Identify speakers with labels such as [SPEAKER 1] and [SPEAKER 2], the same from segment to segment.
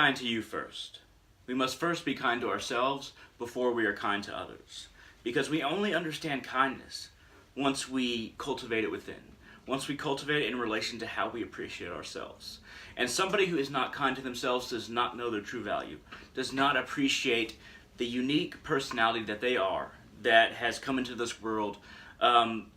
[SPEAKER 1] kind to you first. We must first be kind to ourselves before we are kind to others. Because we only understand kindness once we cultivate it within. Once we cultivate it in relation to how we appreciate ourselves. And somebody who is not kind to themselves does not know their true value, does not appreciate the unique personality that they are, that has come into this world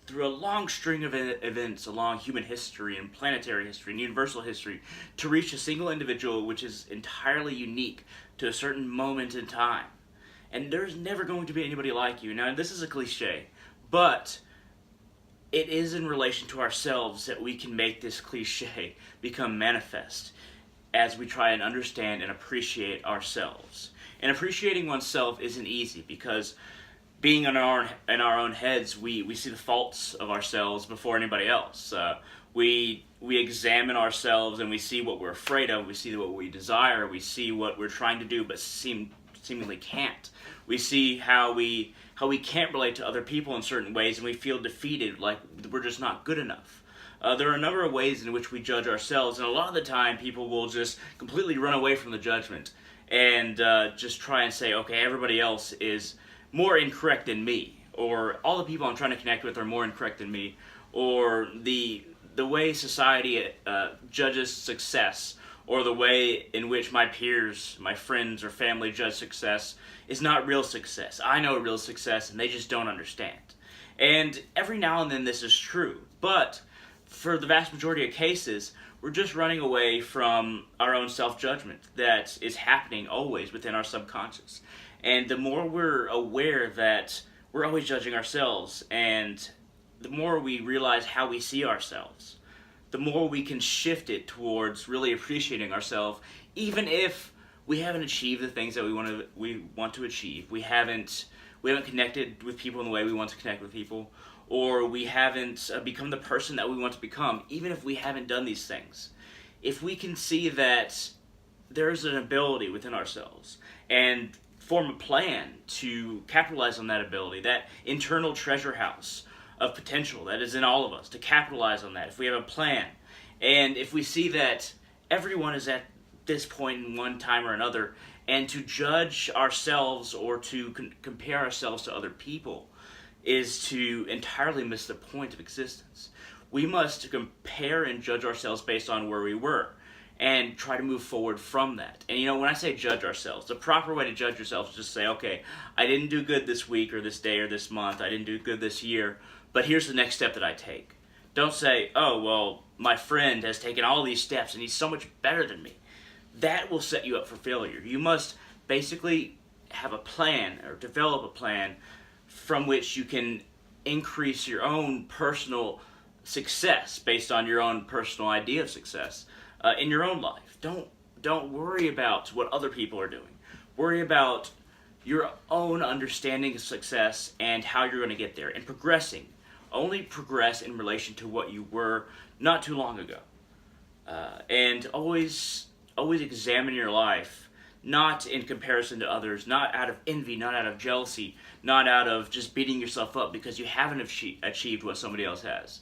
[SPEAKER 1] through a long string of events along human history and planetary history and universal history to reach a single individual which is entirely unique to a certain moment in time. And there's never going to be anybody like you. Now, this is a cliche, but it is in relation to ourselves that we can make this cliche become manifest as we try and understand and appreciate ourselves. And appreciating oneself isn't easy because being in our own heads, we see the faults of ourselves before anybody else. We examine ourselves and we see what we're afraid of, we see what we desire, we see what we're trying to do but seemingly can't. We see how we can't relate to other people in certain ways and we feel defeated, like we're just not good enough. There are a number of ways in which we judge ourselves, and a lot of the time people will just completely run away from the judgment and just try and say, okay, everybody else is more incorrect than me, or all the people I'm trying to connect with are more incorrect than me, or the way society judges success, or the way in which my peers, my friends, or family judge success is not real success. I know real success, and they just don't understand. And every now and then this is true, but for the vast majority of cases, we're just running away from our own self-judgment that is happening always within our subconscious. And the more we're aware that we're always judging ourselves, and the more we realize how we see ourselves, the more we can shift it towards really appreciating ourselves, even if we haven't achieved the things that we want to achieve. We haven't connected with people in the way we want to connect with people, or we haven't become the person that we want to become, even if we haven't done these things. If we can see that there's an ability within ourselves and form a plan to capitalize on that ability, that internal treasure house of potential that is in all of us, to capitalize on that, if we have a plan, and if we see that everyone is at this point in one time or another, and to judge ourselves or to compare ourselves to other people is to entirely miss the point of existence. We must compare and judge ourselves based on where we were and try to move forward from that. And when I say judge ourselves, the proper way to judge yourself is just say, okay, I didn't do good this week or this day or this month, I didn't do good this year, but here's the next step that I take. Don't say, oh, well, my friend has taken all these steps and he's so much better than me. That will set you up for failure. You must basically have a plan or develop a plan from which you can increase your own personal success based on your own personal idea of success in your own life. Don't worry about what other people are doing. Worry about your own understanding of success and how you're going to get there. And progressing. Only progress in relation to what you were not too long ago. And always examine your life, not in comparison to others, not out of envy, not out of jealousy, not out of just beating yourself up because you haven't achieved what somebody else has.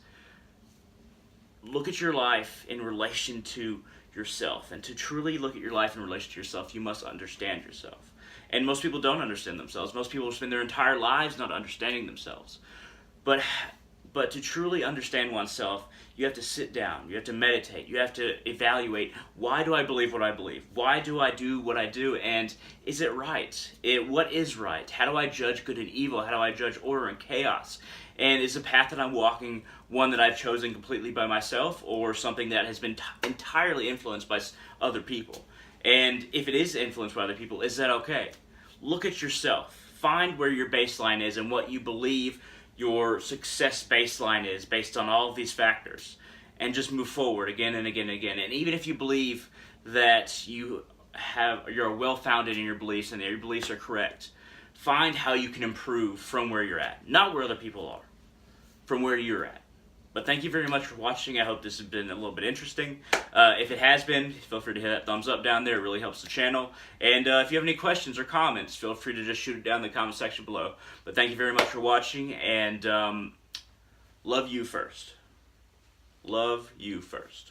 [SPEAKER 1] Look at your life in relation to yourself, and to truly look at your life in relation to yourself, you must understand yourself. And most people don't understand themselves. Most people spend their entire lives not understanding themselves. But to truly understand oneself, you have to sit down, you have to meditate, you have to evaluate, why do I believe what I believe? Why do I do what I do? And is it right? What is right? How do I judge good and evil? How do I judge order and chaos? And is the path that I'm walking one that I've chosen completely by myself, or something that has been entirely influenced by other people? And if it is influenced by other people, is that okay? Look at yourself. Find where your baseline is and what you believe your success baseline is based on all of these factors, and just move forward again and again and again. And even if you believe that you're well-founded in your beliefs and that your beliefs are correct, find how you can improve from where you're at, not where other people are, from where you're at. But thank you very much for watching. I hope this has been a little bit interesting. If it has been, feel free to hit that thumbs up down there. It really helps the channel. And if you have any questions or comments, feel free to just shoot it down in the comment section below. But thank you very much for watching, and love you first. Love you first.